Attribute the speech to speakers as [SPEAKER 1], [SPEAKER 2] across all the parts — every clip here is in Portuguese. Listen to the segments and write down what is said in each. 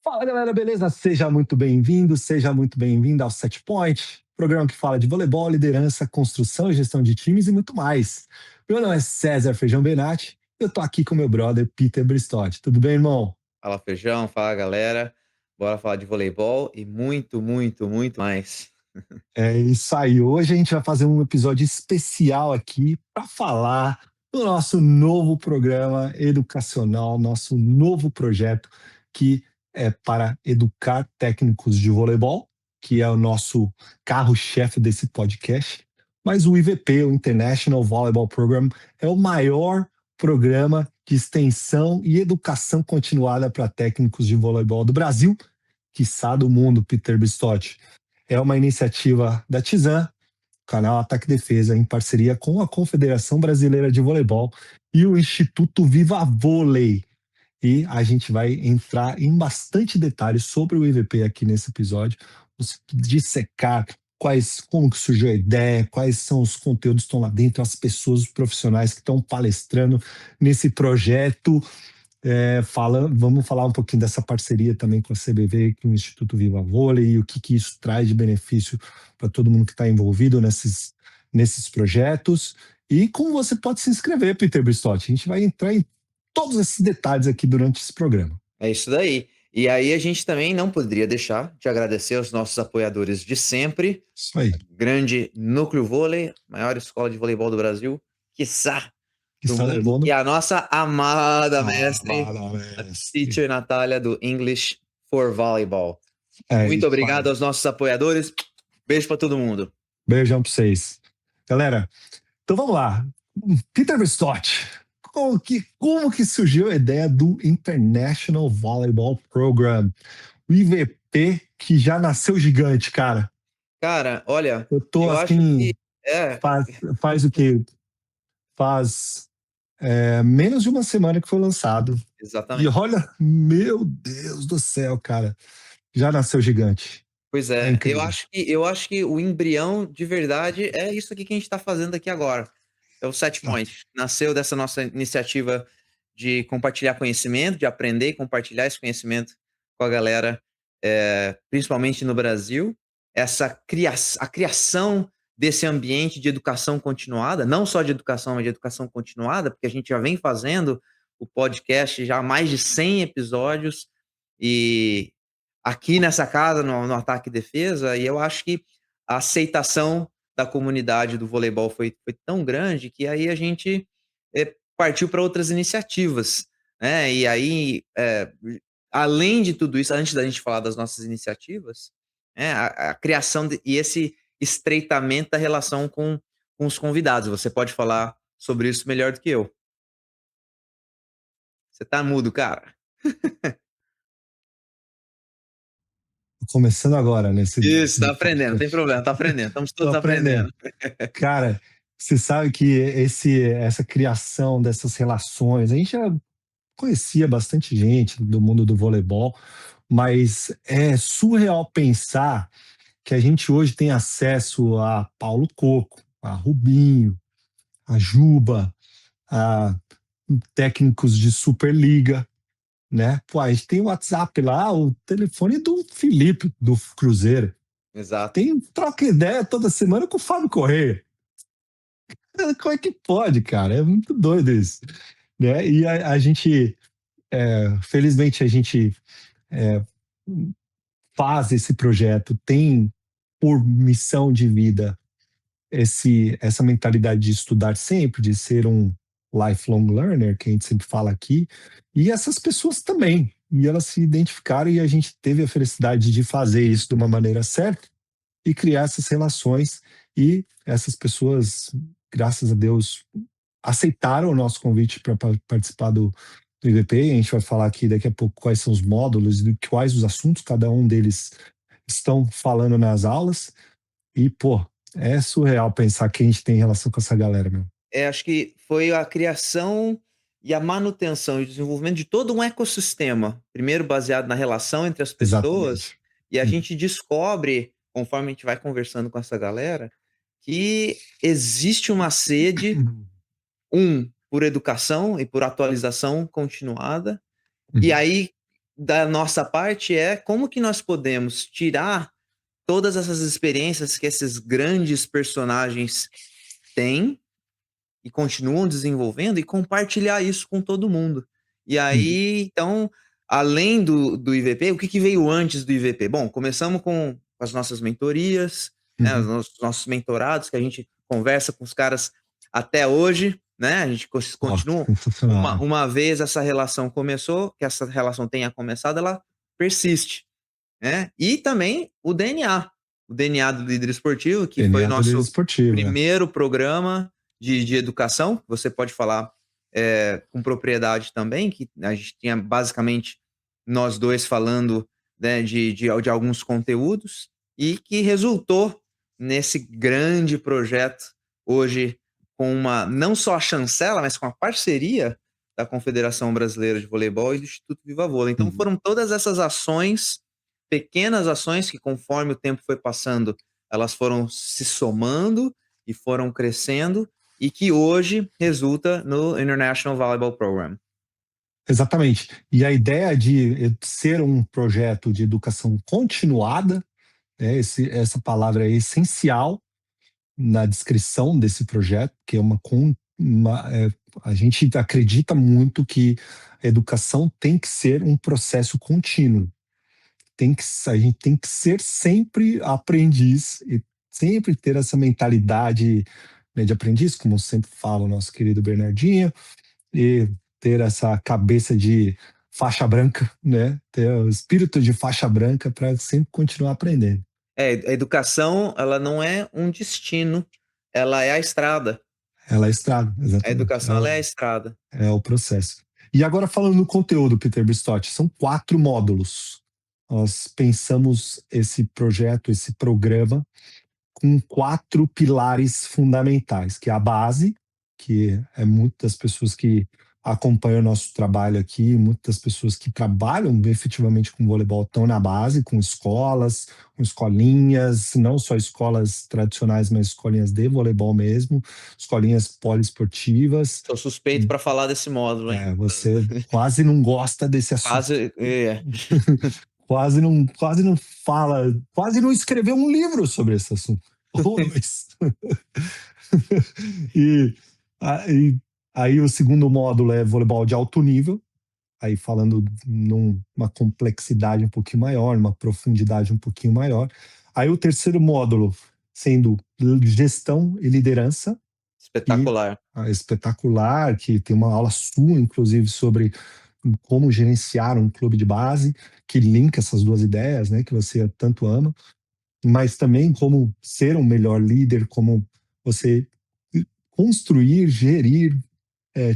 [SPEAKER 1] Fala galera, beleza? Seja muito bem-vindo, seja muito bem-vinda ao Set Point, programa que fala de voleibol, liderança, construção e gestão de times e muito mais. Meu nome é César Feijão Benatti e eu tô aqui com meu brother Peter Bristotti. Tudo bem, irmão?
[SPEAKER 2] Fala Feijão, fala galera. Bora falar de voleibol e muito, muito, muito mais.
[SPEAKER 1] É isso aí. Hoje a gente vai fazer um episódio especial aqui para falar do nosso novo programa educacional, nosso novo projeto que é para educar técnicos de voleibol, que é o nosso carro-chefe desse podcast. Mas o IVP, o International Volleyball Program, é o maior programa de extensão e educação continuada para técnicos de voleibol do Brasil, quiçá do mundo, Peter Bistotti. É uma iniciativa da Tizam, canal Ataque e Defesa, em parceria com a Confederação Brasileira de Voleibol e o Instituto Viva Vôlei. E a gente vai entrar em bastante detalhes sobre o IVP aqui nesse episódio, dissecar como que surgiu a ideia, quais são os conteúdos que estão lá dentro, as pessoas, os profissionais que estão palestrando nesse projeto. Vamos falar um pouquinho dessa parceria também com a CBV, com o Instituto Viva Vôlei, e o que isso traz de benefício para todo mundo que está envolvido nesses projetos. E como você pode se inscrever, Peter Bristotti. A gente vai entrar em todos esses detalhes aqui durante esse programa.
[SPEAKER 2] É isso daí. E aí a gente também não poderia deixar de agradecer aos nossos apoiadores de sempre.
[SPEAKER 1] Isso aí.
[SPEAKER 2] Grande Núcleo Vôlei, maior escola de voleibol do Brasil, quiçá
[SPEAKER 1] Que
[SPEAKER 2] do
[SPEAKER 1] está
[SPEAKER 2] mundo.
[SPEAKER 1] levando.
[SPEAKER 2] E a nossa amada mestre,
[SPEAKER 1] Mala,
[SPEAKER 2] a
[SPEAKER 1] mestre.
[SPEAKER 2] teacher Natália do English for Volleyball.
[SPEAKER 1] É
[SPEAKER 2] Muito
[SPEAKER 1] isso
[SPEAKER 2] obrigado
[SPEAKER 1] aí.
[SPEAKER 2] aos nossos apoiadores. Beijo para todo mundo.
[SPEAKER 1] Beijão para vocês. Galera, então vamos lá. Peter Bristotti, como que surgiu a ideia do International Volleyball Program? O IVP que já nasceu gigante, cara.
[SPEAKER 2] Cara, olha,
[SPEAKER 1] Eu tô
[SPEAKER 2] eu acho que
[SPEAKER 1] assim,
[SPEAKER 2] é,
[SPEAKER 1] faz o quê? Faz menos de uma semana que foi lançado. E
[SPEAKER 2] exatamente.
[SPEAKER 1] olha, meu Deus do céu, cara. Já nasceu gigante.
[SPEAKER 2] Pois
[SPEAKER 1] É
[SPEAKER 2] é, eu
[SPEAKER 1] incrível.
[SPEAKER 2] acho que eu acho que o embrião de verdade é isso aqui que a gente está fazendo aqui agora. É o Set
[SPEAKER 1] Exato.
[SPEAKER 2] Point. Nasceu dessa nossa iniciativa de compartilhar conhecimento, de aprender e compartilhar esse conhecimento com a galera, principalmente no Brasil. A criação desse ambiente de educação continuada, não só de educação, mas de educação continuada, porque a gente já vem fazendo o podcast já há mais de 100 episódios e aqui nessa casa, no Ataque e Defesa, e eu acho que a aceitação da comunidade do voleibol foi tão grande que aí a gente partiu para outras iniciativas, né? E aí, além de tudo isso, antes da gente falar das nossas iniciativas, né, a criação e esse estreitamento da relação com os convidados. Você pode falar sobre isso melhor do que eu. Você tá mudo, cara.
[SPEAKER 1] Começando agora nesse
[SPEAKER 2] Isso, tá
[SPEAKER 1] do
[SPEAKER 2] aprendendo, não tem
[SPEAKER 1] podcast.
[SPEAKER 2] problema, tá aprendendo. Estamos
[SPEAKER 1] Tô
[SPEAKER 2] todos
[SPEAKER 1] aprendendo.
[SPEAKER 2] aprendendo.
[SPEAKER 1] Cara, você sabe que essa criação dessas relações, a gente já conhecia bastante gente do mundo do voleibol, mas é surreal pensar que a gente hoje tem acesso a Paulo Coco, a Rubinho, a Juba, a técnicos de Superliga, né? Pô, a gente tem o WhatsApp lá, o telefone do Felipe, do Cruzeiro.
[SPEAKER 2] Exato.
[SPEAKER 1] Tem troca ideia toda semana com o Fábio Correia. Como é que pode, cara? É muito doido isso, né? E a gente, felizmente, a gente é, faz esse projeto, tem por missão de vida essa mentalidade de estudar sempre, de ser um lifelong learner, que a gente sempre fala aqui, e essas pessoas também. E elas se identificaram e a gente teve a felicidade de fazer isso de uma maneira certa e criar essas relações. E essas pessoas, graças a Deus, aceitaram o nosso convite para participar do IVP. A gente vai falar aqui daqui a pouco quais são os módulos e quais os assuntos cada um deles estão falando nas aulas. E, pô, é surreal pensar que a gente tem relação com essa galera, meu.
[SPEAKER 2] Acho que foi a criação e a manutenção e desenvolvimento de todo um ecossistema, primeiro baseado na relação entre as pessoas,
[SPEAKER 1] Exatamente.
[SPEAKER 2] e a
[SPEAKER 1] Uhum.
[SPEAKER 2] gente descobre, conforme a gente vai conversando com essa galera, que existe uma sede, por educação e por atualização continuada, e
[SPEAKER 1] Uhum.
[SPEAKER 2] aí da nossa parte é como que nós podemos tirar todas essas experiências que esses grandes personagens têm e continuam desenvolvendo e compartilhar isso com todo mundo. E
[SPEAKER 1] Uhum,
[SPEAKER 2] aí, então, além do IVP, o que, que veio antes do IVP? Bom, começamos com as nossas mentorias, né, os
[SPEAKER 1] uhum.
[SPEAKER 2] nossos mentorados, que a gente conversa com os caras até hoje, né? A gente
[SPEAKER 1] Ó,
[SPEAKER 2] continua. Uma,
[SPEAKER 1] sensacional.
[SPEAKER 2] uma vez essa relação começou, que essa relação tenha começado, ela persiste, né? E também o DNA do líder esportivo, que foi o
[SPEAKER 1] DNA do líder
[SPEAKER 2] nosso
[SPEAKER 1] esportivo, é.
[SPEAKER 2] primeiro programa de educação. Você pode falar com propriedade também, que a gente tinha basicamente nós dois falando, né, de alguns conteúdos e que resultou nesse grande projeto hoje com uma não só a chancela, mas com a parceria da Confederação Brasileira de Voleibol e do Instituto Viva Vôlei. Então
[SPEAKER 1] Uhum.
[SPEAKER 2] foram todas essas ações, pequenas ações que conforme o tempo foi passando, elas foram se somando e foram crescendo e que hoje resulta no International Volleyball Program.
[SPEAKER 1] Exatamente. E a ideia de ser um projeto de educação continuada, né, essa palavra é essencial na descrição desse projeto, que é a gente acredita muito que a educação tem que ser um processo contínuo. A gente tem que ser sempre aprendiz e sempre ter essa mentalidade, né, de aprendiz, como sempre fala o nosso querido Bernardinho, e ter essa cabeça de faixa branca, né? Ter o espírito de faixa branca para sempre continuar aprendendo.
[SPEAKER 2] A educação, ela não é um destino, ela é a estrada.
[SPEAKER 1] Ela é estrada,
[SPEAKER 2] A
[SPEAKER 1] exatamente.
[SPEAKER 2] educação, ela é a estrada.
[SPEAKER 1] É o processo. E agora falando no conteúdo, Peter Bristotti, são 4 módulos. Nós pensamos esse projeto, esse programa, com 4 pilares fundamentais, que é a base, que é muitas pessoas que acompanham o nosso trabalho aqui, muitas pessoas que trabalham efetivamente com voleibol estão na base, com escolas, com escolinhas, não só escolas tradicionais, mas escolinhas de voleibol mesmo, escolinhas poliesportivas.
[SPEAKER 2] Sou suspeito para falar desse módulo, hein?
[SPEAKER 1] Você quase não gosta desse assunto,
[SPEAKER 2] Quase,
[SPEAKER 1] quase não fala, quase não escreveu um livro sobre esse assunto. Ou dois. E aí, aí o segundo módulo é voleibol de alto nível, aí falando numa complexidade um pouquinho maior, uma profundidade um pouquinho maior. Aí o terceiro módulo sendo gestão e liderança, que
[SPEAKER 2] espetacular.
[SPEAKER 1] é espetacular, que tem uma aula sua, inclusive, sobre como gerenciar um clube de base, que linka essas duas ideias, né, que você tanto ama, mas também como ser um melhor líder, como você construir, gerir,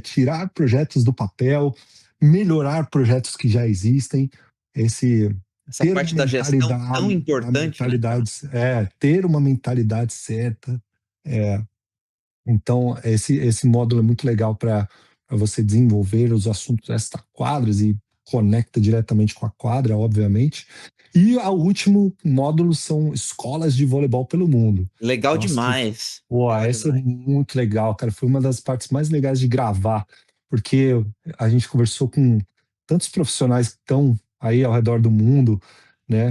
[SPEAKER 1] tirar projetos do papel, melhorar projetos que já existem, esse
[SPEAKER 2] Essa
[SPEAKER 1] ter uma
[SPEAKER 2] parte da gestão tão
[SPEAKER 1] mentalidade,
[SPEAKER 2] importante, né, cara?
[SPEAKER 1] ter uma mentalidade certa. É, então, esse módulo é muito legal para você desenvolver os assuntos extra-quadras e conecta diretamente com a quadra, obviamente. E o último módulo são escolas de voleibol pelo mundo.
[SPEAKER 2] Legal
[SPEAKER 1] Nossa,
[SPEAKER 2] demais.
[SPEAKER 1] pô,
[SPEAKER 2] Legal
[SPEAKER 1] essa é
[SPEAKER 2] demais.
[SPEAKER 1] muito legal, cara. Foi uma das partes mais legais de gravar, porque a gente conversou com tantos profissionais que estão aí ao redor do mundo, né,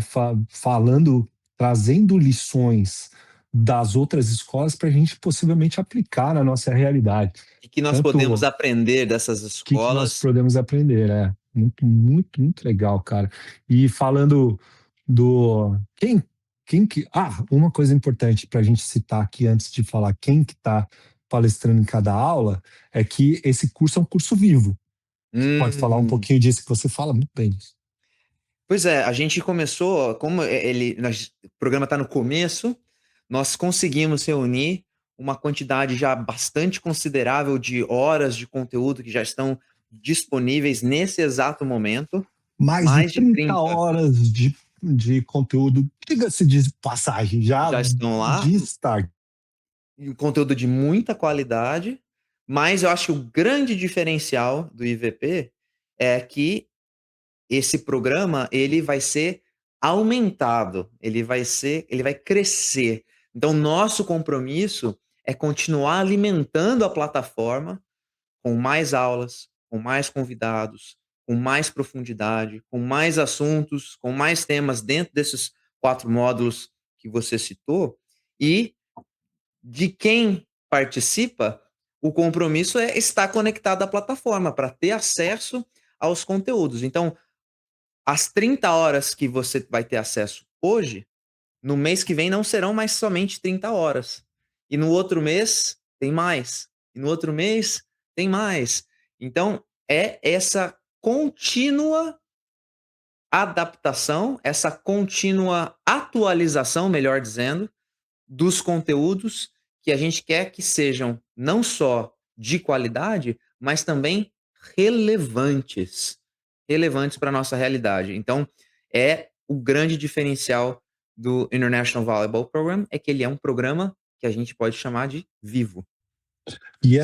[SPEAKER 1] falando, trazendo lições das outras escolas para a gente possivelmente aplicar na nossa realidade.
[SPEAKER 2] E que nós podemos
[SPEAKER 1] Tanto
[SPEAKER 2] aprender dessas
[SPEAKER 1] o que, que nós
[SPEAKER 2] escolas.
[SPEAKER 1] podemos aprender, né? Muito, muito, muito legal, cara. E falando do quem que. Ah, uma coisa importante para a gente citar aqui antes de falar quem que está palestrando em cada aula é que esse curso é um curso vivo. Você pode falar um
[SPEAKER 2] Hum.
[SPEAKER 1] pouquinho disso, que você fala muito bem disso.
[SPEAKER 2] Pois é, a gente começou, como o programa está no começo, nós conseguimos reunir uma quantidade já bastante considerável de horas de conteúdo que já estão disponíveis nesse exato momento,
[SPEAKER 1] Mais de
[SPEAKER 2] mais de
[SPEAKER 1] 30
[SPEAKER 2] 30
[SPEAKER 1] horas de conteúdo, diga-se de passagem, já
[SPEAKER 2] já estão lá,
[SPEAKER 1] de start.
[SPEAKER 2] e um conteúdo de muita qualidade, mas eu acho que o grande diferencial do IVP é que esse programa, ele vai ser aumentado, ele vai crescer. Então, nosso compromisso é continuar alimentando a plataforma com mais aulas, com mais convidados, com mais profundidade, com mais assuntos, com mais temas dentro desses 4 módulos que você citou, e de quem participa, o compromisso é estar conectado à plataforma para ter acesso aos conteúdos. Então, as 30 horas que você vai ter acesso hoje, no mês que vem não serão mais somente 30 horas. E no outro mês tem mais. E no outro mês tem mais. Então, é essa contínua adaptação, essa contínua atualização, melhor dizendo, dos conteúdos que a gente quer que sejam não só de qualidade, mas também relevantes. Relevantes para a nossa realidade. Então, é o grande diferencial do International Volleyball Program, é que ele é um programa que a gente pode chamar de vivo.
[SPEAKER 1] E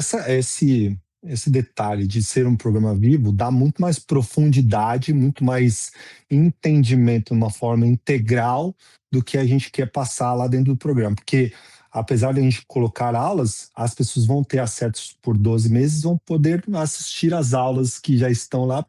[SPEAKER 1] esse detalhe de ser um programa vivo dá muito mais profundidade, muito mais entendimento de uma forma integral do que a gente quer passar lá dentro do programa. Porque, apesar de a gente colocar aulas, as pessoas vão ter acesso por 12 meses, vão poder assistir as aulas que já estão lá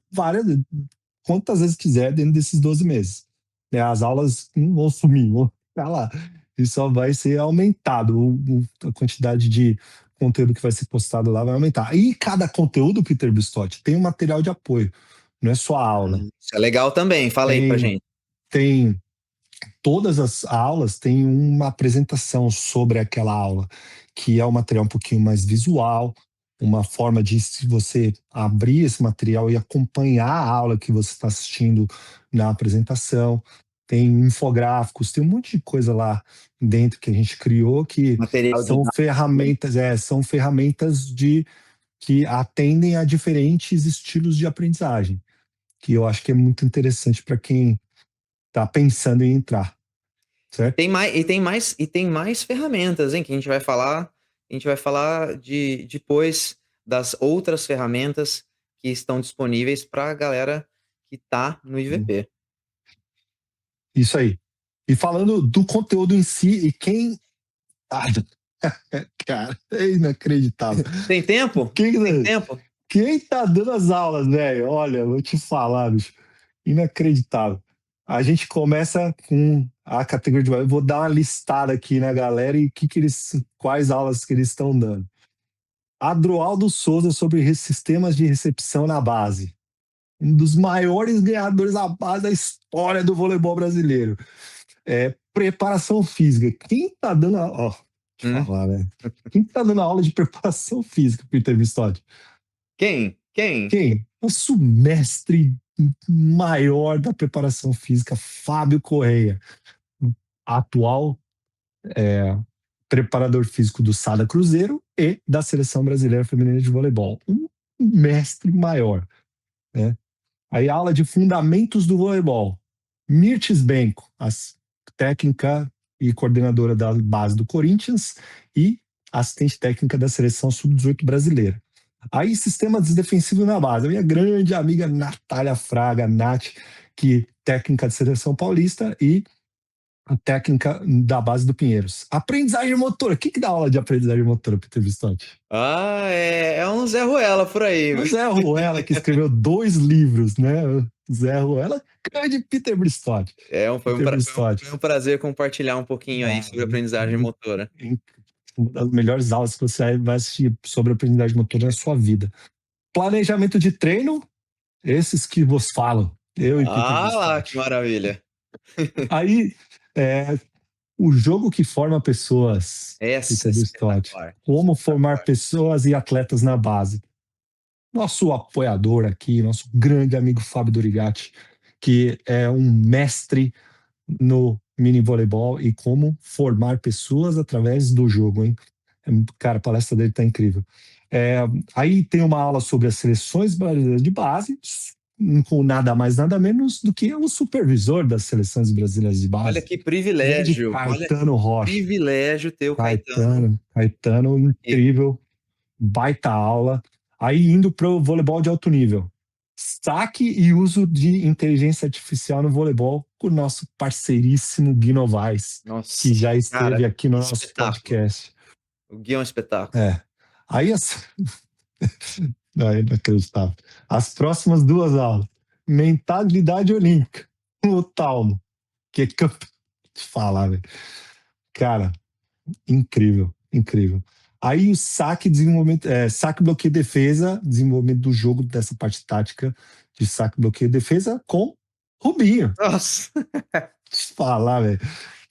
[SPEAKER 1] quantas vezes quiser dentro desses 12 meses. As aulas não vão sumir, vão ficar lá. E só vai ser aumentado a quantidade de conteúdo que vai ser postado lá vai aumentar. E cada conteúdo, Peter Bistotti, tem um material de apoio, não é só a aula.
[SPEAKER 2] Isso é legal também, fala aí pra gente.
[SPEAKER 1] Tem todas as aulas têm uma apresentação sobre aquela aula, que é um material um pouquinho mais visual, uma forma de se você abrir esse material e acompanhar a aula que você está assistindo na apresentação. Tem infográficos, tem um monte de coisa lá dentro que a gente criou que
[SPEAKER 2] Material
[SPEAKER 1] são ferramentas que atendem a diferentes estilos de aprendizagem, que eu acho que é muito interessante para quem está pensando em entrar, certo?
[SPEAKER 2] Tem mais ferramentas, hein, que a gente vai falar de depois das outras ferramentas que estão disponíveis para a galera que está no IVP.
[SPEAKER 1] Isso aí. E falando do conteúdo em si e quem... cara, é inacreditável.
[SPEAKER 2] Tem tempo? Tem tempo?
[SPEAKER 1] Quem tá dando as aulas, velho? Olha, vou te falar, bicho. Inacreditável. A gente começa com a categoria de... Eu vou dar uma listada aqui na galera e quais aulas que eles estão dando. Adroaldo Souza sobre sistemas de recepção na base. Um dos maiores ganhadores da base da história do voleibol brasileiro. Preparação física. Quem tá dando... Ó, deixa eu falar, né? Quem tá dando aula de preparação física, Peter Bistotti?
[SPEAKER 2] Quem?
[SPEAKER 1] Nosso mestre maior da preparação física, Fábio Correia, atual preparador físico do Sada Cruzeiro e da Seleção Brasileira Feminina de Voleibol. Um mestre maior, né? Aí aula de fundamentos do voleibol. Mirtes Benko, técnica e coordenadora da base do Corinthians e assistente técnica da Seleção Sub-18 brasileira. Aí, sistemas defensivos na base. A minha grande amiga Natália Fraga, Nath, que técnica de seleção paulista e a técnica da base do Pinheiros. Aprendizagem motora. O que dá aula de aprendizagem motora, Peter Bistotti?
[SPEAKER 2] É um Zé Ruela por aí.
[SPEAKER 1] O Zé Ruela, que escreveu 2 livros, né? Zé Ruela, grande Peter Bistotti.
[SPEAKER 2] Foi um prazer compartilhar um pouquinho aí sobre aprendizagem motora.
[SPEAKER 1] Uma das melhores aulas que você vai assistir sobre aprendizagem motora na sua vida. Planejamento de treino, esses que vos falam. Eu e Peter Bistotti.
[SPEAKER 2] Que maravilha.
[SPEAKER 1] Aí, o jogo que forma pessoas,
[SPEAKER 2] Essa
[SPEAKER 1] Peter Bistotti. Como formar pessoas e atletas na base. Nosso apoiador aqui, nosso grande amigo Fábio Dorigatti, que é um mestre no mini voleibol e como formar pessoas através do jogo, hein? Cara, a palestra dele tá incrível. Aí tem uma aula sobre as seleções brasileiras de base, com nada mais, nada menos do que o supervisor das seleções brasileiras de base.
[SPEAKER 2] Olha que privilégio.
[SPEAKER 1] Caetano Rocha.
[SPEAKER 2] Privilégio ter o Caetano.
[SPEAKER 1] Caetano, incrível. Baita aula. Aí indo para o voleibol de alto nível. Saque e uso de inteligência artificial no voleibol com o nosso parceiríssimo Gui Novaes, que já esteve aqui no nosso podcast.
[SPEAKER 2] O Gui é um espetáculo.
[SPEAKER 1] Aí É inacreditável. As próximas duas aulas. Mentalidade olímpica. O Talmo, que é campeão. Te falar, velho. Cara, incrível, incrível. Aí o saque, desenvolvimento, saque, bloqueio, defesa, desenvolvimento do jogo dessa parte tática de saque, bloqueio, defesa com Rubinho.
[SPEAKER 2] Nossa.
[SPEAKER 1] Te falar, velho.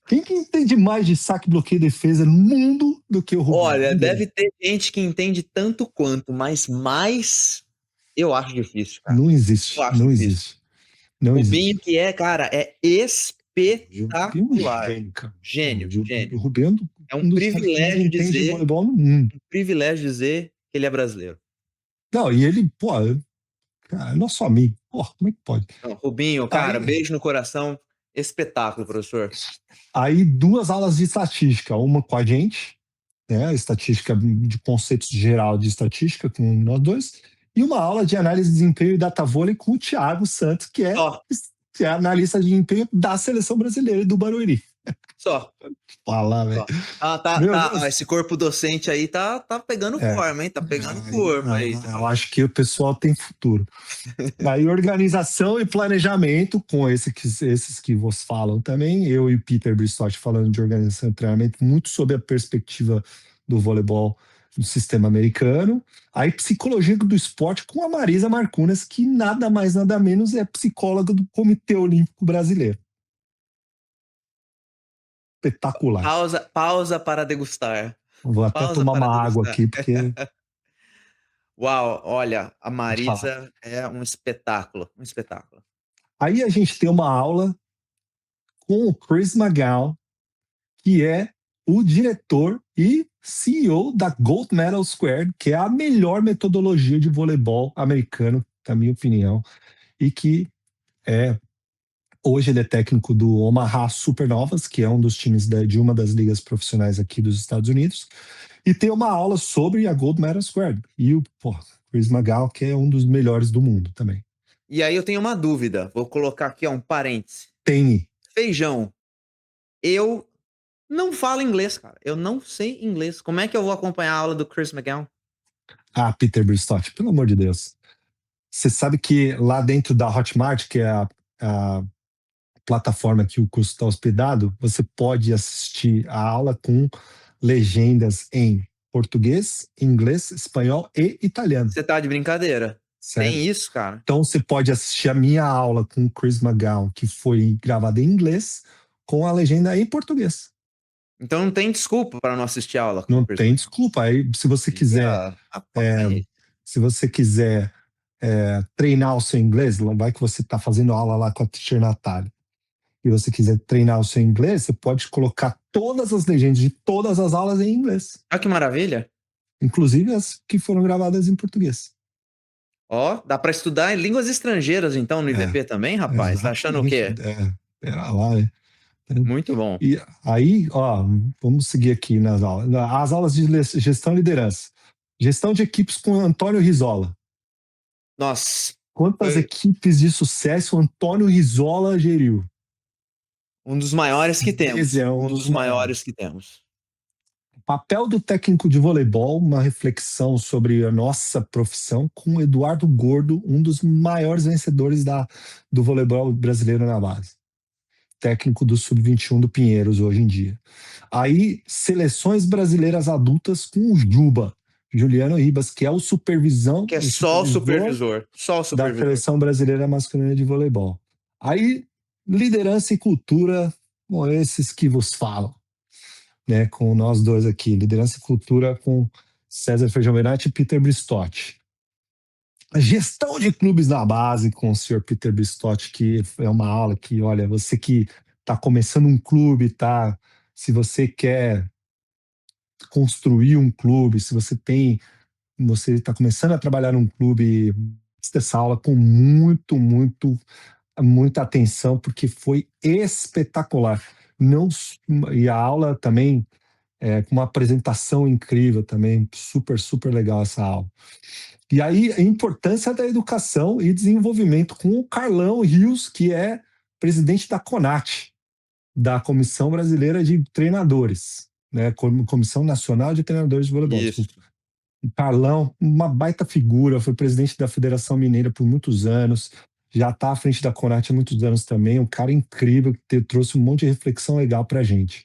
[SPEAKER 1] Quem que entende mais de saque, bloqueio e defesa no mundo do que o Rubinho?
[SPEAKER 2] Olha,
[SPEAKER 1] Ninguém.
[SPEAKER 2] deve ter gente que entende tanto quanto, mas mais eu acho difícil, cara.
[SPEAKER 1] Não
[SPEAKER 2] Eu
[SPEAKER 1] existe,
[SPEAKER 2] acho
[SPEAKER 1] não
[SPEAKER 2] difícil.
[SPEAKER 1] existe, não
[SPEAKER 2] Rubinho,
[SPEAKER 1] existe.
[SPEAKER 2] que é, cara, é
[SPEAKER 1] O Rubinho é um
[SPEAKER 2] espetacular.
[SPEAKER 1] gênio, cara.
[SPEAKER 2] Gênio,
[SPEAKER 1] O
[SPEAKER 2] gênio.
[SPEAKER 1] Rubinho é
[SPEAKER 2] É um
[SPEAKER 1] um dos caras que mais
[SPEAKER 2] privilégio
[SPEAKER 1] entende de
[SPEAKER 2] dizer,
[SPEAKER 1] voleibol no mundo.
[SPEAKER 2] que ele é brasileiro.
[SPEAKER 1] Não, e ele, pô, cara, é nosso amigo. Pô, como é que pode?
[SPEAKER 2] Não, Rubinho, cara,
[SPEAKER 1] Aí,
[SPEAKER 2] beijo no coração. Espetáculo, professor.
[SPEAKER 1] aí duas aulas de estatística, uma com a gente, né, estatística de conceitos geral de estatística com nós dois, e uma aula de análise de desempenho e data vôlei com o Thiago Santos,
[SPEAKER 2] Só,
[SPEAKER 1] que é analista de desempenho da seleção brasileira e do Barueri.
[SPEAKER 2] só,
[SPEAKER 1] Fala, velho.
[SPEAKER 2] só. Ah,
[SPEAKER 1] Meu
[SPEAKER 2] esse
[SPEAKER 1] Deus.
[SPEAKER 2] corpo docente aí tá pegando
[SPEAKER 1] É,
[SPEAKER 2] forma, hein? Tá pegando forma aí.
[SPEAKER 1] eu acho que o pessoal tem futuro. Aí, organização e planejamento, com esses que vos falam também, eu e o Peter Bristotti falando de organização e treinamento, muito sob a perspectiva do voleibol no sistema americano. Aí, psicologia do esporte com a Marisa Marcunas, que nada mais, nada menos é psicóloga do Comitê Olímpico Brasileiro. Espetacular.
[SPEAKER 2] Pausa para degustar.
[SPEAKER 1] Vou até
[SPEAKER 2] Pausa
[SPEAKER 1] tomar
[SPEAKER 2] para
[SPEAKER 1] uma água
[SPEAKER 2] degustar.
[SPEAKER 1] aqui, porque
[SPEAKER 2] Uau, olha, a
[SPEAKER 1] pode falar.
[SPEAKER 2] Marisa é um espetáculo, um espetáculo.
[SPEAKER 1] Aí a gente tem uma aula com o Chris McGowan, que é o diretor e CEO da Gold Medal Square, que é a melhor metodologia de voleibol americano, na minha opinião, e que é hoje ele é técnico do Omaha Supernovas, que é um dos times de uma das ligas profissionais aqui dos Estados Unidos, e tem uma aula sobre a Gold Medal Square. E o Chris McGowan, que é um dos melhores do mundo também.
[SPEAKER 2] E aí eu tenho uma dúvida, vou colocar aqui um parêntese.
[SPEAKER 1] Tem.
[SPEAKER 2] Feijão, eu não falo inglês, cara. Eu não sei inglês. Como é que eu vou acompanhar a aula do Chris McGowan?
[SPEAKER 1] Ah, Peter Bristotti, pelo amor de Deus. Você sabe que lá dentro da Hotmart, que é a plataforma que o curso está hospedado, você pode assistir a aula com legendas em português, inglês, espanhol e italiano.
[SPEAKER 2] Você tá de brincadeira?
[SPEAKER 1] Sério.
[SPEAKER 2] Tem isso, cara?
[SPEAKER 1] Então você pode assistir a minha aula com o Chris McGowan, que foi gravada em inglês, com a legenda em português.
[SPEAKER 2] Então não tem desculpa para não assistir a aula com
[SPEAKER 1] Não
[SPEAKER 2] o Chris
[SPEAKER 1] tem
[SPEAKER 2] McGowan.
[SPEAKER 1] desculpa. Aí, se você quiser,
[SPEAKER 2] Rapaz.
[SPEAKER 1] se você quiser treinar o seu inglês, vai que você está fazendo aula lá com a teacher Natália, e você quiser treinar o seu inglês, você pode colocar todas as legendas de todas as aulas em inglês,
[SPEAKER 2] Olha que maravilha.
[SPEAKER 1] inclusive as que foram gravadas em português.
[SPEAKER 2] Ó, dá para estudar em línguas estrangeiras então no IVP também, rapaz? Tá achando o
[SPEAKER 1] Exatamente.
[SPEAKER 2] quê?
[SPEAKER 1] Pera lá, né?
[SPEAKER 2] Muito bom.
[SPEAKER 1] E aí, ó, vamos seguir aqui nas aulas. As aulas de gestão e liderança. Gestão de equipes com Antônio Rizola.
[SPEAKER 2] Nossa,
[SPEAKER 1] Quantas
[SPEAKER 2] foi
[SPEAKER 1] equipes de sucesso o Antônio Rizola geriu?
[SPEAKER 2] um dos maiores que
[SPEAKER 1] Esse
[SPEAKER 2] temos.
[SPEAKER 1] é
[SPEAKER 2] Um
[SPEAKER 1] um
[SPEAKER 2] dos
[SPEAKER 1] dos maiores.
[SPEAKER 2] maiores que temos.
[SPEAKER 1] Papel do técnico de voleibol, uma reflexão sobre a nossa profissão com Eduardo Gordo, um dos maiores vencedores do voleibol brasileiro na base. Técnico do Sub-21 do Pinheiros hoje em dia. Aí, seleções brasileiras adultas com o Juba, Juliano Ribas, que é o supervisão,
[SPEAKER 2] Que é
[SPEAKER 1] o
[SPEAKER 2] só o
[SPEAKER 1] supervisor
[SPEAKER 2] supervisor. Só o
[SPEAKER 1] da
[SPEAKER 2] supervisor.
[SPEAKER 1] seleção brasileira masculina de voleibol. Aí, liderança e cultura, com esses que vos falam, né? Com nós dois aqui, liderança e cultura com César Feijão Benatti e Peter Bristotti. A gestão de clubes na base com o senhor Peter Bristotti, que é uma aula que, olha, você que está começando um clube, tá? Se você quer construir um clube, se você está começando a trabalhar num clube, essa aula com muita atenção, porque foi espetacular. Não, e a aula também com uma apresentação incrível também, super legal essa aula. E aí a importância da educação e desenvolvimento com o Carlão Rios, que é presidente da CONAT, da Comissão Brasileira de Treinadores, né? Comissão Nacional de Treinadores de Voleibol.
[SPEAKER 2] Isso.
[SPEAKER 1] Carlão, uma baita figura, foi presidente da Federação Mineira por muitos anos, já está à frente da Conat há muitos anos também, um cara incrível que trouxe um monte de reflexão legal para a gente.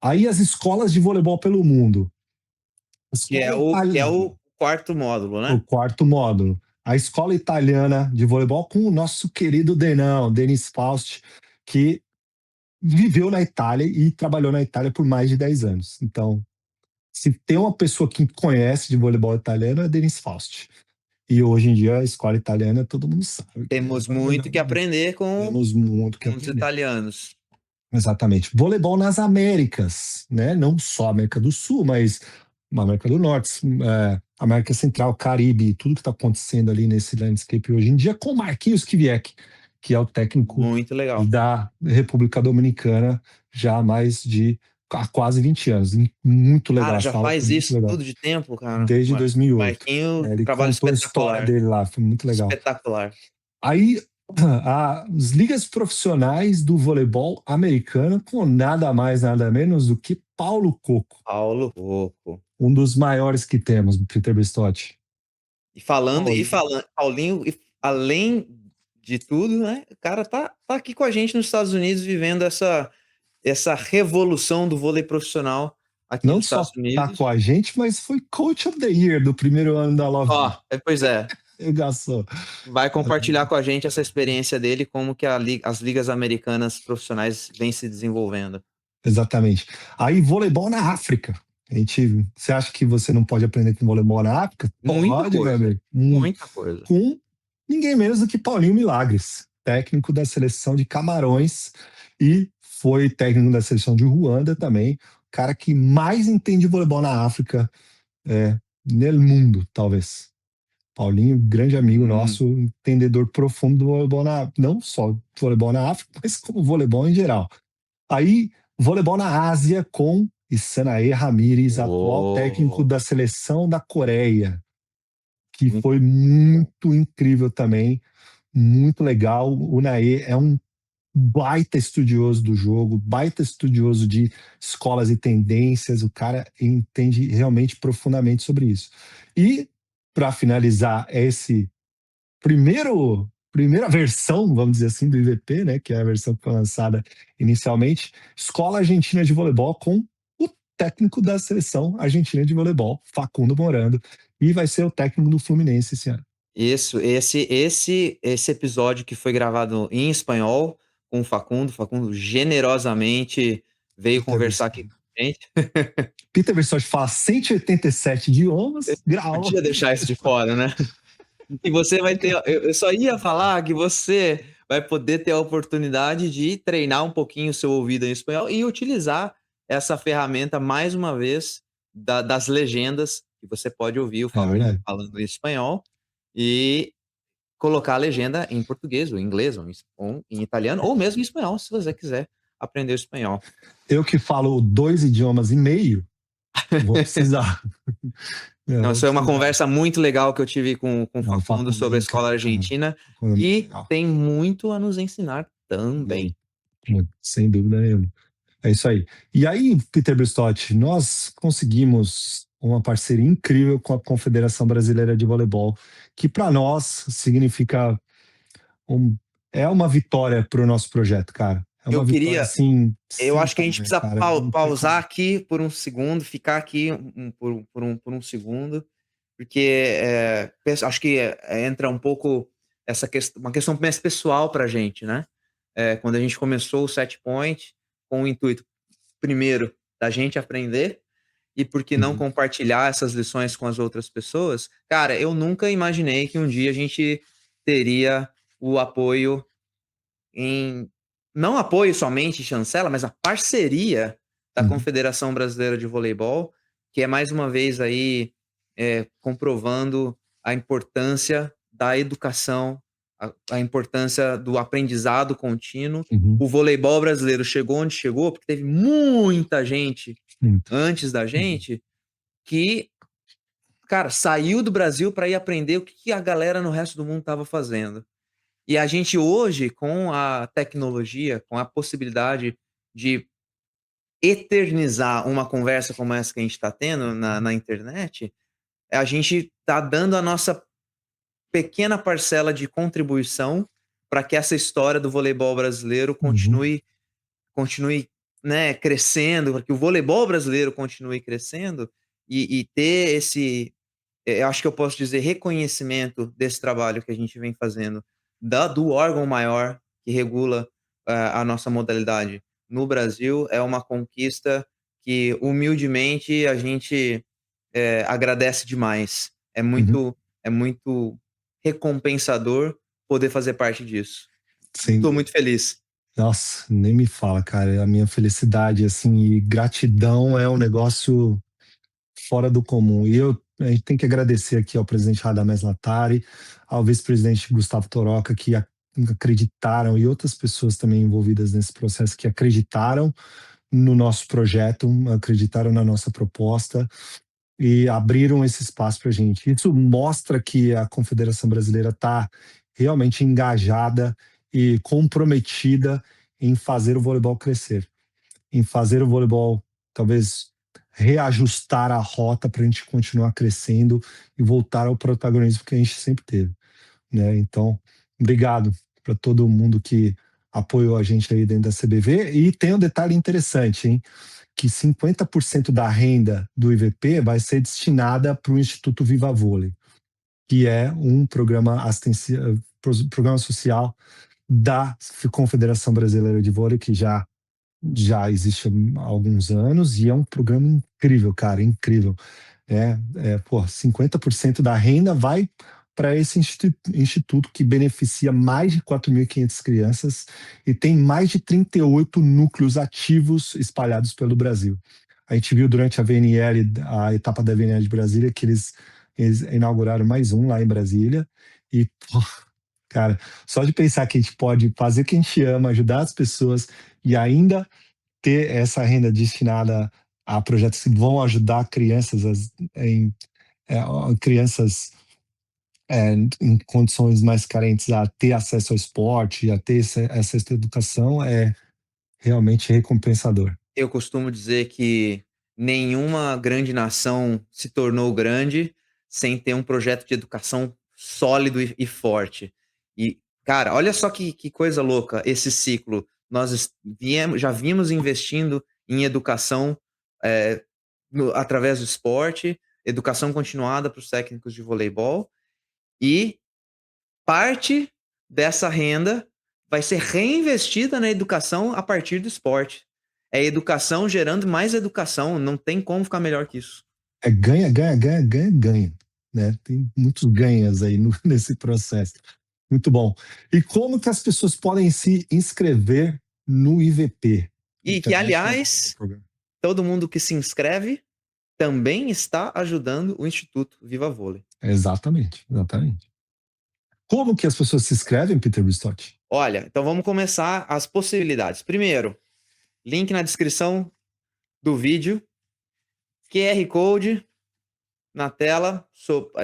[SPEAKER 1] Aí as escolas de voleibol pelo mundo. Escola
[SPEAKER 2] Que é
[SPEAKER 1] italiana,
[SPEAKER 2] o quarto módulo,
[SPEAKER 1] o
[SPEAKER 2] né?
[SPEAKER 1] quarto módulo. A escola italiana de voleibol com o nosso querido Denão, Denis Faust, que viveu na Itália e trabalhou na Itália por mais de 10 anos. Então, se tem uma pessoa que conhece de voleibol italiano, é Denis Faust. E hoje em dia a escola italiana todo mundo sabe que é
[SPEAKER 2] Temos
[SPEAKER 1] a melhor.
[SPEAKER 2] muito que aprender
[SPEAKER 1] Temos muito que
[SPEAKER 2] com os
[SPEAKER 1] aprender.
[SPEAKER 2] italianos.
[SPEAKER 1] Exatamente. Voleibol nas Américas, né? Não só América do Sul, mas América do Norte, América Central, Caribe, tudo que está acontecendo ali nesse landscape hoje em dia, com Marquinhos Kivieck, que é o técnico
[SPEAKER 2] Muito legal.
[SPEAKER 1] da República Dominicana já há mais de há quase 20 anos. Muito legal,
[SPEAKER 2] Cara,
[SPEAKER 1] essa
[SPEAKER 2] já
[SPEAKER 1] aula foi
[SPEAKER 2] faz
[SPEAKER 1] muito
[SPEAKER 2] isso
[SPEAKER 1] legal.
[SPEAKER 2] tudo de tempo, cara.
[SPEAKER 1] Desde 2008.
[SPEAKER 2] Marquinho,
[SPEAKER 1] Ele
[SPEAKER 2] trabalho
[SPEAKER 1] contou a história
[SPEAKER 2] espetacular.
[SPEAKER 1] dele lá, foi muito legal.
[SPEAKER 2] Espetacular.
[SPEAKER 1] Aí, as ligas profissionais do voleibol americano, com nada mais, nada menos do que Paulo Coco,
[SPEAKER 2] Paulo Rocco.
[SPEAKER 1] um dos maiores que temos, Peter Bristotti.
[SPEAKER 2] Paulinho, além de tudo, né? O cara tá aqui com a gente nos Estados Unidos, vivendo essa revolução do vôlei profissional aqui
[SPEAKER 1] Não
[SPEAKER 2] nos Estados
[SPEAKER 1] só tá com
[SPEAKER 2] Unidos.
[SPEAKER 1] a gente, mas foi Coach of the Year do primeiro ano da Love
[SPEAKER 2] Ó,
[SPEAKER 1] Me.
[SPEAKER 2] pois é.
[SPEAKER 1] Regaçou.
[SPEAKER 2] Vai compartilhar com a gente essa experiência dele, como que as ligas americanas profissionais vêm se desenvolvendo.
[SPEAKER 1] Exatamente. Aí, voleibol na África. Você acha que você não pode aprender com voleibol na África?
[SPEAKER 2] Muita
[SPEAKER 1] Pode, meu
[SPEAKER 2] coisa.
[SPEAKER 1] amigo.
[SPEAKER 2] Muita coisa.
[SPEAKER 1] Com ninguém menos do que Paulinho Milagres, técnico da seleção de Camarões e foi técnico da seleção de Ruanda também, cara que mais entende voleibol na África, no mundo, talvez. Paulinho, grande amigo nosso, entendedor profundo do voleibol não só do voleibol na África, mas como voleibol em geral. Aí, voleibol na Ásia com Isanae Ramires, atual técnico
[SPEAKER 2] Oh,
[SPEAKER 1] da seleção da Coreia, que
[SPEAKER 2] muito
[SPEAKER 1] foi
[SPEAKER 2] bom.
[SPEAKER 1] muito incrível também, muito legal. O Naê é um baita estudioso do jogo, baita estudioso de escolas e tendências. O cara entende realmente profundamente sobre isso. E, para finalizar esse primeira versão, vamos dizer assim, do IVP, né, que é a versão que foi lançada inicialmente, Escola Argentina de Voleibol com o técnico da seleção argentina de voleibol, Facundo Morando, e vai ser o técnico do Fluminense esse ano.
[SPEAKER 2] Isso, esse episódio que foi gravado em espanhol com o Facundo generosamente veio
[SPEAKER 1] Peter
[SPEAKER 2] conversar aqui
[SPEAKER 1] Verstock.
[SPEAKER 2] com a gente.
[SPEAKER 1] Peter Verstock fala 187 idiomas, grau.
[SPEAKER 2] Podia deixar isso de fora, né? E você vai ter. Eu só ia falar que você vai poder ter a oportunidade de treinar um pouquinho o seu ouvido em espanhol e utilizar essa ferramenta mais uma vez das legendas, que você pode ouvir o
[SPEAKER 1] É
[SPEAKER 2] Facundo
[SPEAKER 1] verdade.
[SPEAKER 2] falando em espanhol e colocar a legenda em português, ou em inglês, ou em italiano, ou mesmo em espanhol, se você quiser aprender o espanhol.
[SPEAKER 1] Eu que falo 2 idiomas e meio, vou precisar. Eu
[SPEAKER 2] Não,
[SPEAKER 1] vou
[SPEAKER 2] isso é uma
[SPEAKER 1] precisar.
[SPEAKER 2] conversa muito legal que eu tive com o
[SPEAKER 1] Não, o
[SPEAKER 2] Facundo
[SPEAKER 1] Facundo é
[SPEAKER 2] sobre a escola
[SPEAKER 1] incrível, cara.
[SPEAKER 2] argentina,
[SPEAKER 1] O Facundo é muito
[SPEAKER 2] que
[SPEAKER 1] legal.
[SPEAKER 2] tem muito a nos ensinar também.
[SPEAKER 1] Muito, muito, sem dúvida nenhuma. É isso aí. E aí, Peter Bristotti, nós conseguimos uma parceria incrível com a Confederação Brasileira de Voleibol, que para nós significa um, é uma vitória para o nosso projeto, cara. É uma
[SPEAKER 2] Eu
[SPEAKER 1] vitória
[SPEAKER 2] queria,
[SPEAKER 1] assim
[SPEAKER 2] eu
[SPEAKER 1] sem
[SPEAKER 2] acho que a gente
[SPEAKER 1] tamanho,
[SPEAKER 2] precisa
[SPEAKER 1] cara. Não tem
[SPEAKER 2] pausar
[SPEAKER 1] como.
[SPEAKER 2] aqui por um segundo, ficar aqui por um segundo, porque acho que entra um pouco essa questão, uma questão mais pessoal para a gente, né? Quando a gente começou o Set Point, com o intuito, primeiro, da gente aprender, e por que não
[SPEAKER 1] Uhum,
[SPEAKER 2] compartilhar essas lições com as outras pessoas? Cara, eu nunca imaginei que um dia a gente teria o apoio em não apoio somente chancela, mas a parceria da
[SPEAKER 1] uhum,
[SPEAKER 2] Confederação Brasileira de Voleibol, que é mais uma vez aí, comprovando a importância da educação, a importância do aprendizado contínuo.
[SPEAKER 1] uhum,
[SPEAKER 2] O voleibol brasileiro chegou onde chegou, porque teve muita gente
[SPEAKER 1] muito.
[SPEAKER 2] antes da
[SPEAKER 1] Uhum,
[SPEAKER 2] gente que, cara, saiu do Brasil para ir aprender o que a galera no resto do mundo estava fazendo. E a gente hoje, com a tecnologia, com a possibilidade de eternizar uma conversa como essa que a gente está tendo na internet, a gente está dando a nossa pequena parcela de contribuição para que essa história do voleibol brasileiro
[SPEAKER 1] Uhum,
[SPEAKER 2] continue, né, crescendo, para que o voleibol brasileiro continue crescendo e ter esse, eu acho que eu posso dizer, reconhecimento desse trabalho que a gente vem fazendo, do órgão maior que regula a nossa modalidade no Brasil, é uma conquista que, humildemente, a gente agradece demais.
[SPEAKER 1] uhum.
[SPEAKER 2] É muito recompensador poder fazer parte disso.
[SPEAKER 1] Sem
[SPEAKER 2] Estou
[SPEAKER 1] dúvida.
[SPEAKER 2] muito feliz.
[SPEAKER 1] Nossa, nem me fala, cara. A minha felicidade, assim, e gratidão é um negócio fora do comum. A gente tem que agradecer aqui ao presidente Radamés Latari, ao vice-presidente Gustavo Toroca, que acreditaram, e outras pessoas também envolvidas nesse processo que acreditaram no nosso projeto, acreditaram na nossa proposta e abriram esse espaço para a gente. Isso mostra que a Confederação Brasileira está realmente engajada e comprometida em fazer o voleibol crescer, em fazer o voleibol talvez reajustar a rota para a gente continuar crescendo e voltar ao protagonismo que a gente sempre teve, né? Então, obrigado para todo mundo que apoiou a gente aí dentro da CBV. E tem um detalhe interessante, hein? Que 50% da renda do IVP vai ser destinada para o Instituto Viva Vôlei, que é um programa programa social da Confederação Brasileira de Vôlei, que já existe há alguns anos, e é um programa incrível, cara, incrível. Pô, 50% da renda vai para esse instituto que beneficia mais de 4.500 crianças e tem mais de 38 núcleos ativos espalhados pelo Brasil. A gente viu durante a VNL, a etapa da VNL de Brasília, que eles inauguraram mais um lá em Brasília. E, pô, cara, só de pensar que a gente pode fazer o que a gente ama, ajudar as pessoas e ainda ter essa renda destinada a projetos que vão ajudar crianças é, crianças em condições mais carentes a ter acesso ao esporte, a ter essa educação, é realmente recompensador.
[SPEAKER 2] Eu costumo dizer que nenhuma grande nação se tornou grande sem ter um projeto de educação sólido e forte. E, cara, olha só que coisa louca esse ciclo. Já vimos investindo em educação é, através do esporte, educação continuada para os técnicos de voleibol, e parte dessa renda vai ser reinvestida na educação a partir do esporte. É educação gerando mais educação, não tem como ficar melhor que isso.
[SPEAKER 1] É ganha, ganha, ganha, ganha, ganha. Né? Tem muitos ganhas aí nesse processo. Muito bom. E como que as pessoas podem se inscrever no IVP,
[SPEAKER 2] E que,
[SPEAKER 1] International Volleyball
[SPEAKER 2] aliás,
[SPEAKER 1] Program?
[SPEAKER 2] todo mundo que se inscreve também está ajudando o Instituto Viva Vôlei.
[SPEAKER 1] Exatamente, exatamente. Como que as pessoas se inscrevem, Peter Bistotti?
[SPEAKER 2] Olha, então vamos começar as possibilidades. Primeiro, link na descrição do vídeo, QR Code na tela,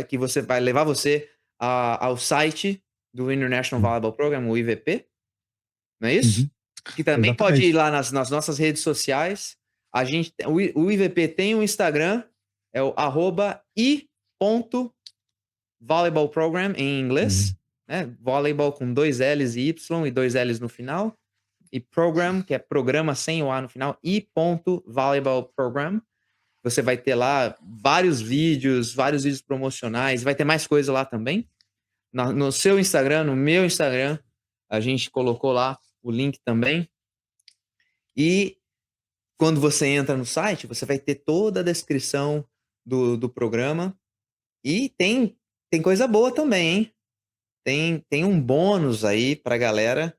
[SPEAKER 2] que você vai levar você ao site do International
[SPEAKER 1] Uhum,
[SPEAKER 2] Volleyball Program, o IVP, não é isso?
[SPEAKER 1] uhum,
[SPEAKER 2] Que também pode ir
[SPEAKER 1] exatamente.
[SPEAKER 2] lá nas nossas redes sociais. O IVP tem um Instagram, é o @i.volleyballprogram em inglês,
[SPEAKER 1] Uhum.
[SPEAKER 2] né? Volleyball com 2 L's e Y e 2 L's no final. E program, que é programa sem o A no final, i.volleyballprogram. Você vai ter lá vários vídeos promocionais, vai ter mais coisa lá também. No seu Instagram, no meu Instagram, a gente colocou lá o link também. E quando você entra no site, você vai ter toda a descrição do programa. E tem coisa boa também, hein? Tem um bônus aí pra galera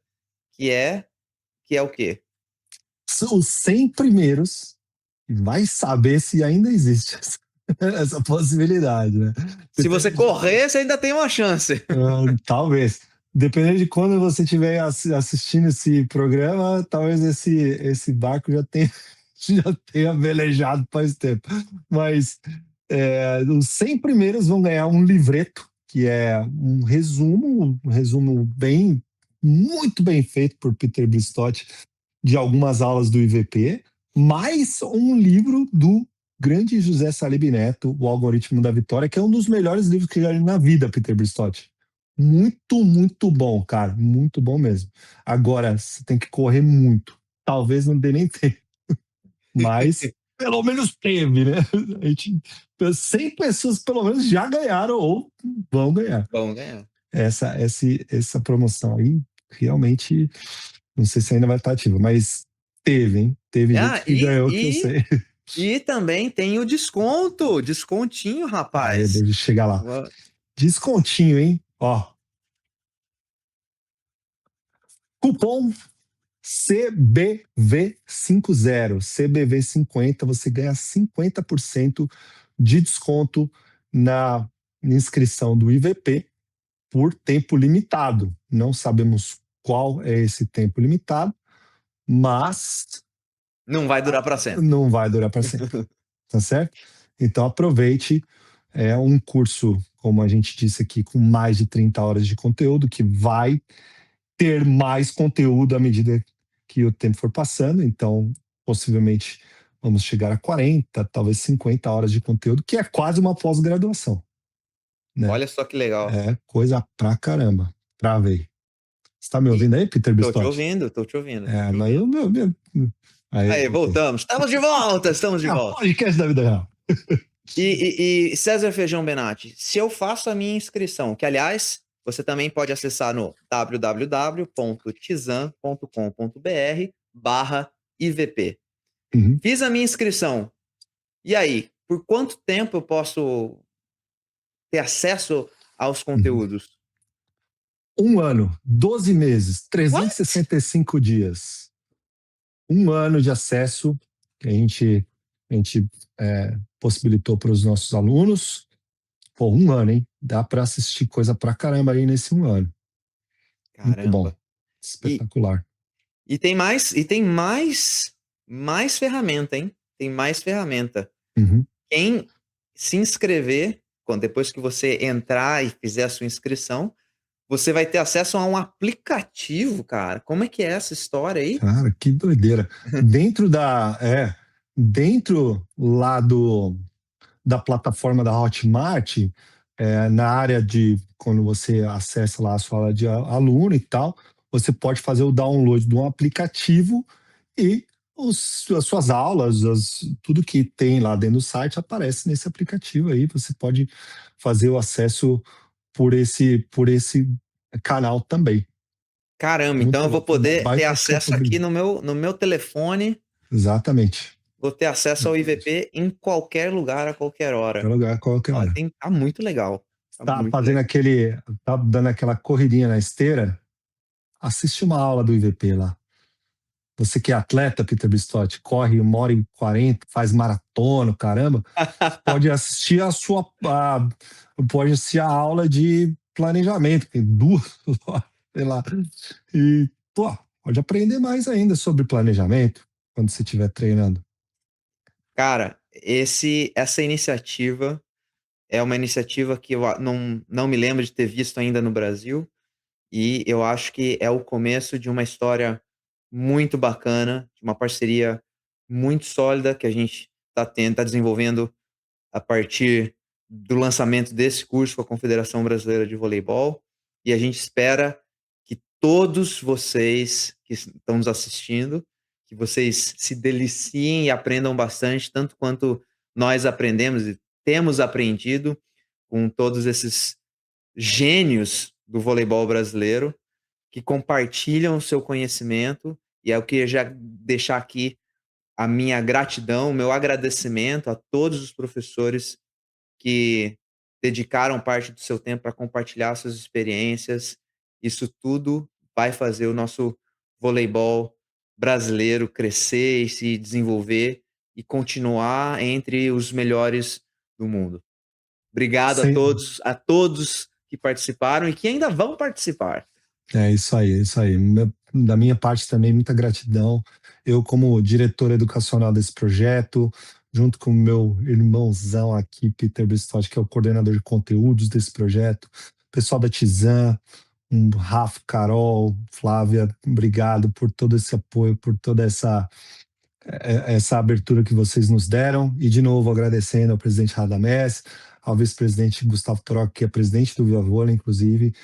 [SPEAKER 2] que é o quê?
[SPEAKER 1] Os 100 primeiros vai saber se ainda existe essa possibilidade, né?
[SPEAKER 2] Se você
[SPEAKER 1] Depende de quando.
[SPEAKER 2] correr, você ainda tem uma chance.
[SPEAKER 1] Talvez. Dependendo de quando você estiver assistindo esse programa, talvez esse barco já tenha velejado faz tempo. Mas os 100 primeiros vão ganhar um livreto, que é um resumo muito bem feito por Peter Bristotti de algumas aulas do IVP, mais um livro do grande José Salib Neto, O Algoritmo da Vitória, que é um dos melhores livros que eu já li na vida, Peter Bristotti. Muito, muito bom, cara. Muito bom mesmo. Agora, você tem que correr muito. Talvez não dê nem tempo, mas pelo menos teve, né? A gente, 100 pessoas pelo menos já ganharam ou vão ganhar.
[SPEAKER 2] Vamos ganhar.
[SPEAKER 1] Essa promoção aí, realmente, não sei se ainda vai estar ativa, mas teve, hein? Teve gente que ganhou, que eu sei.
[SPEAKER 2] E também tem o desconto, descontinho, rapaz.
[SPEAKER 1] Deve chegar lá. Descontinho, hein? Ó. Cupom CBV50, CBV50, você ganha 50% de desconto na inscrição do IVP por tempo limitado. Não sabemos qual é esse tempo limitado, mas
[SPEAKER 2] não vai durar para sempre.
[SPEAKER 1] Não vai durar para sempre. Tá certo? Então aproveite. É um curso, como a gente disse aqui, com mais de 30 horas de conteúdo, que vai ter mais conteúdo à medida que o tempo for passando. Então, possivelmente, vamos chegar a 40, talvez 50 horas de conteúdo, que é quase uma pós-graduação. Né?
[SPEAKER 2] Olha só que legal.
[SPEAKER 1] É coisa pra caramba. Travei. Você tá me ouvindo aí, Peter Bristotti?
[SPEAKER 2] Tô te ouvindo.
[SPEAKER 1] Aí,
[SPEAKER 2] voltamos. Estamos de volta.
[SPEAKER 1] Podcast da vida real.
[SPEAKER 2] E César Feijão Benatti, se eu faço a minha inscrição, que aliás, você também pode acessar no www.tizan.com.br/IVP.
[SPEAKER 1] Uhum.
[SPEAKER 2] Fiz a minha inscrição. E aí, por quanto tempo eu posso ter acesso aos conteúdos?
[SPEAKER 1] 1 ano, 12 meses, 365 dias. 1 ano de acesso que a gente possibilitou para os nossos alunos. Pô, 1 ano, hein? Dá para assistir coisa pra caramba aí nesse 1 ano.
[SPEAKER 2] Caramba.
[SPEAKER 1] Muito bom. Espetacular.
[SPEAKER 2] E tem mais ferramenta, hein? Tem mais ferramenta.
[SPEAKER 1] Uhum.
[SPEAKER 2] Quem se inscrever, depois que você entrar e fizer a sua inscrição, você vai ter acesso a um aplicativo, cara. Como é que é essa história aí?
[SPEAKER 1] Cara, que doideira. Dentro lá da plataforma da Hotmart, na área de quando você acessa lá a sua aula de aluno e tal, você pode fazer o download de um aplicativo e as suas aulas, tudo que tem lá dentro do site aparece nesse aplicativo aí. Você pode fazer o acesso por esse canal também.
[SPEAKER 2] Caramba, então eu vou poder ter acesso aqui no meu telefone.
[SPEAKER 1] Exatamente.
[SPEAKER 2] Vou ter acesso ao IVP em qualquer lugar, a qualquer hora.
[SPEAKER 1] Qualquer hora.
[SPEAKER 2] Tá muito legal.
[SPEAKER 1] Tá dando aquela corridinha na esteira, assiste uma aula do IVP lá. Você que é atleta, Peter Bristotti, corre 1h40, faz maratona, caramba, pode assistir pode assistir a aula de planejamento, que tem 2 horas, sei lá. E, pode aprender mais ainda sobre planejamento quando você estiver treinando.
[SPEAKER 2] Cara, essa iniciativa é uma iniciativa que eu não me lembro de ter visto ainda no Brasil, e eu acho que é o começo de uma história muito bacana, de uma parceria muito sólida que a gente tá desenvolvendo a partir do lançamento desse curso com a Confederação Brasileira de Voleibol, e a gente espera que todos vocês que estão nos assistindo, que vocês se deliciem e aprendam bastante, tanto quanto nós aprendemos e temos aprendido com todos esses gênios do voleibol brasileiro que compartilham o seu conhecimento, e eu queria já deixar aqui a minha gratidão, o meu agradecimento a todos os professores que dedicaram parte do seu tempo para compartilhar suas experiências. Isso tudo vai fazer o nosso voleibol brasileiro crescer e se desenvolver e continuar entre os melhores do mundo. Obrigado a todos que participaram e que ainda vão participar.
[SPEAKER 1] É isso aí. Da minha parte também, muita gratidão. Eu, como diretor educacional desse projeto, junto com o meu irmãozão aqui, Peter Bristotti, que é o coordenador de conteúdos desse projeto, pessoal da Tizan, Rafa, Carol, Flávia, obrigado por todo esse apoio, por toda essa essa abertura que vocês nos deram. E, de novo, agradecendo ao presidente Radamés, ao vice-presidente Gustavo Torok, que é presidente do Viva Vôlei, inclusive,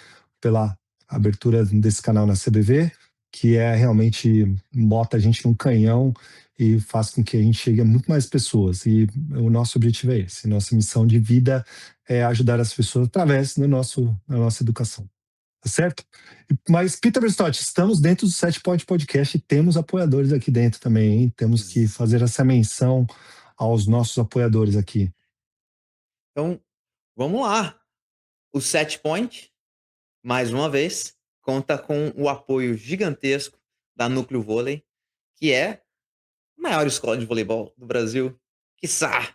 [SPEAKER 1] pela abertura desse canal na CBV, que realmente bota a gente num canhão e faz com que a gente chegue a muito mais pessoas. E o nosso objetivo é esse. Nossa missão de vida é ajudar as pessoas através da nossa educação. Tá certo? Mas, Peter Bristotti, estamos dentro do 7 Point Podcast e temos apoiadores aqui dentro também, hein? Temos que fazer essa menção aos nossos apoiadores aqui.
[SPEAKER 2] Então, vamos lá. O 7 Point, mais uma vez, conta com o apoio gigantesco da Núcleo Vôlei, que é a maior escola de voleibol do Brasil, quiçá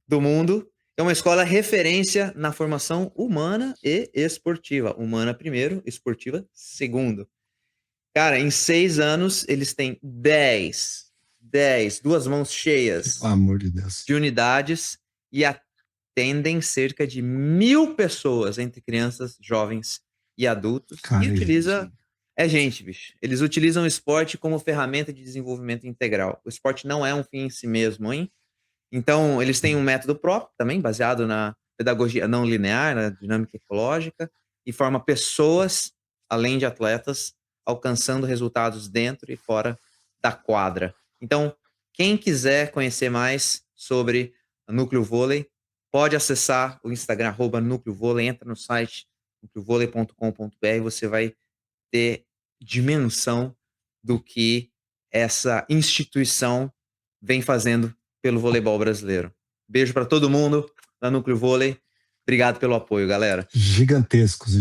[SPEAKER 2] do mundo. É uma escola referência na formação humana e esportiva. Humana primeiro, esportiva segundo. Cara, em 6 anos, eles têm 10, 2 mãos cheias
[SPEAKER 1] Pelo amor de Deus.
[SPEAKER 2] de unidades e atendem cerca de 1.000 pessoas, entre crianças, jovens e adultos.
[SPEAKER 1] Cara,
[SPEAKER 2] E utiliza... É gente, bicho. Eles utilizam o esporte como ferramenta de desenvolvimento integral. O esporte não é um fim em si mesmo, hein? Então, eles têm um método próprio também, baseado na pedagogia não linear, na dinâmica ecológica, e forma pessoas, além de atletas, alcançando resultados dentro e fora da quadra. Então, quem quiser conhecer mais sobre a Núcleo Vôlei, pode acessar o Instagram, @NúcleoVôlei, entra no site núcleovôlei.com.br, você vai ter dimensão do que essa instituição vem fazendo pelo voleibol brasileiro. Beijo para todo mundo da Núcleo Vôlei. Obrigado pelo apoio, galera.
[SPEAKER 1] Gigantescos.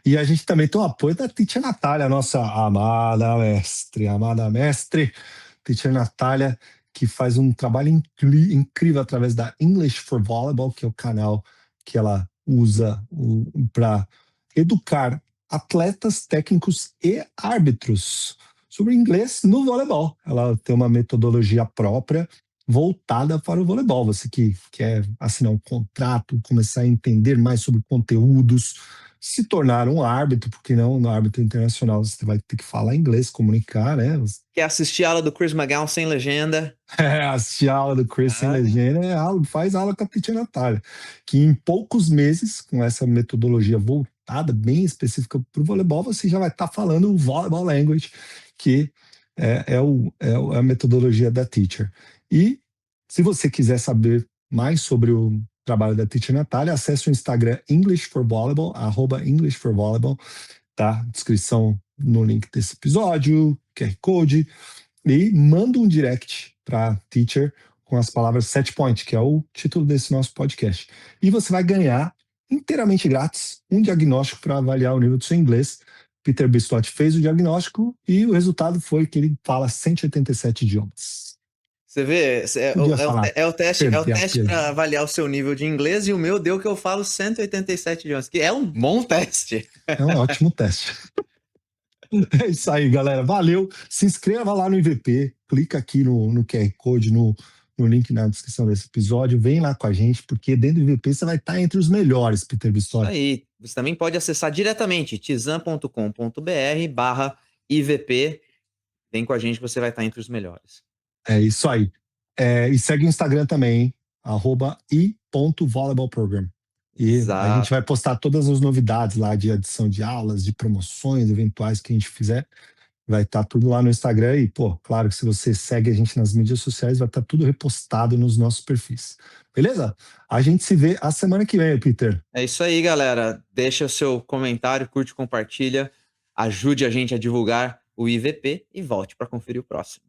[SPEAKER 1] E a gente também tem o apoio da Teacher Natália, nossa amada mestre, Teacher Natália, que faz um trabalho incrível através da English for Volleyball, que é o canal que ela usa para educar atletas, técnicos e árbitros sobre inglês no voleibol. Ela tem uma metodologia própria voltada para o voleibol. Você que quer assinar um contrato, começar a entender mais sobre conteúdos, se tornar um árbitro, porque não no árbitro internacional você vai ter que falar inglês, comunicar, né?
[SPEAKER 2] Quer assistir a aula do Chris McGowan sem legenda?
[SPEAKER 1] Assistir a aula do Chris sem legenda, faz aula com a Teacher Natália, que em poucos meses, com essa metodologia voltada, bem específica para o voleibol, você já vai estar falando o Volleyball Language, que é a metodologia da Teacher. E se você quiser saber mais sobre o trabalho da Teacher Natália, acesse o Instagram English for Volleyball, @EnglishForVolleyball, tá? Descrição no link desse episódio, QR Code, e manda um direct para Teacher com as palavras 7 Point, que é o título desse nosso podcast. E você vai ganhar inteiramente grátis um diagnóstico para avaliar o nível do seu inglês. Peter Bristotti fez o diagnóstico e o resultado foi que ele fala 187 idiomas.
[SPEAKER 2] Você vê, é o teste para avaliar o seu nível de inglês, e o meu deu que eu falo 187 idiomas, que é um bom teste.
[SPEAKER 1] É um ótimo teste. É isso aí, galera. Valeu. Se inscreva lá no IVP, clica aqui no QR Code, no link na descrição desse episódio. Vem lá com a gente, porque dentro do IVP você vai estar entre os melhores, Peter Bristotti.
[SPEAKER 2] Isso aí. Você também pode acessar diretamente tizan.com.br/IVP. Vem com a gente que você vai estar entre os melhores.
[SPEAKER 1] É isso aí. E segue o Instagram também, hein? @i.volleyballprogram. E a gente vai postar todas as novidades lá de adição de aulas, de promoções eventuais que a gente fizer. Vai estar tudo lá no Instagram e, claro que se você segue a gente nas mídias sociais, vai estar tudo repostado nos nossos perfis. Beleza? A gente se vê a semana que vem, Peter.
[SPEAKER 2] É isso aí, galera. Deixa o seu comentário, curte, compartilha, ajude a gente a divulgar o IVP e volte para conferir o próximo.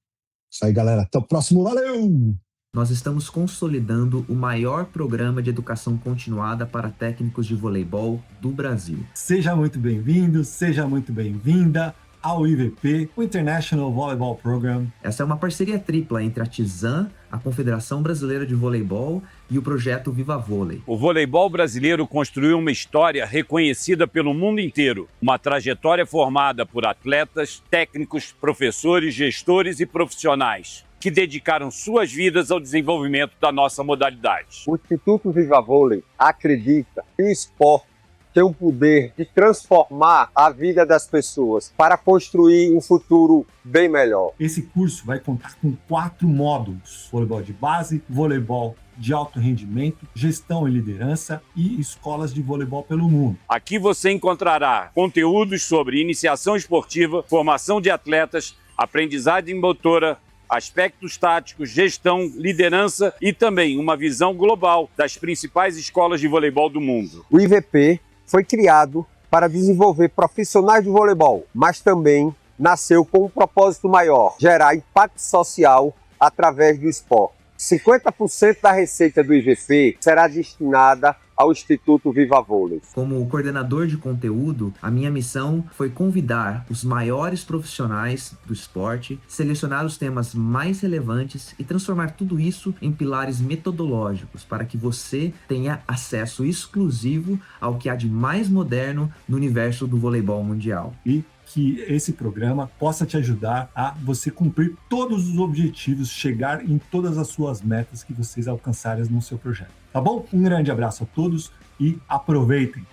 [SPEAKER 1] Isso aí, galera. Até o próximo. Valeu!
[SPEAKER 3] Nós estamos consolidando o maior programa de educação continuada para técnicos de voleibol do Brasil.
[SPEAKER 1] Seja muito bem-vindo, seja muito bem-vinda ao IVP, o International Volleyball Program.
[SPEAKER 3] Essa é uma parceria tripla entre a Tizan, a Confederação Brasileira de Voleibol e o projeto Viva Vôlei.
[SPEAKER 4] O voleibol brasileiro construiu uma história reconhecida pelo mundo inteiro. Uma trajetória formada por atletas, técnicos, professores, gestores e profissionais que dedicaram suas vidas ao desenvolvimento da nossa modalidade.
[SPEAKER 5] O Instituto Viva Vôlei acredita que o esporte tem o poder de transformar a vida das pessoas para construir um futuro bem melhor.
[SPEAKER 1] Esse curso vai contar com 4 módulos: voleibol de base, voleibol de alto rendimento, gestão e liderança e escolas de voleibol pelo mundo.
[SPEAKER 4] Aqui você encontrará conteúdos sobre iniciação esportiva, formação de atletas, aprendizagem motora, aspectos táticos, gestão, liderança e também uma visão global das principais escolas de voleibol do mundo.
[SPEAKER 5] O IVP foi criado para desenvolver profissionais de voleibol, mas também nasceu com um propósito maior: gerar impacto social através do esporte. 50% da receita do IVP será destinada ao Instituto Viva Vôlei.
[SPEAKER 3] Como coordenador de conteúdo, a minha missão foi convidar os maiores profissionais do esporte, selecionar os temas mais relevantes e transformar tudo isso em pilares metodológicos para que você tenha acesso exclusivo ao que há de mais moderno no universo do voleibol mundial.
[SPEAKER 1] E que esse programa possa te ajudar a você cumprir todos os objetivos, chegar em todas as suas metas que vocês alcançarem no seu projeto. Tá bom? Um grande abraço a todos e aproveitem!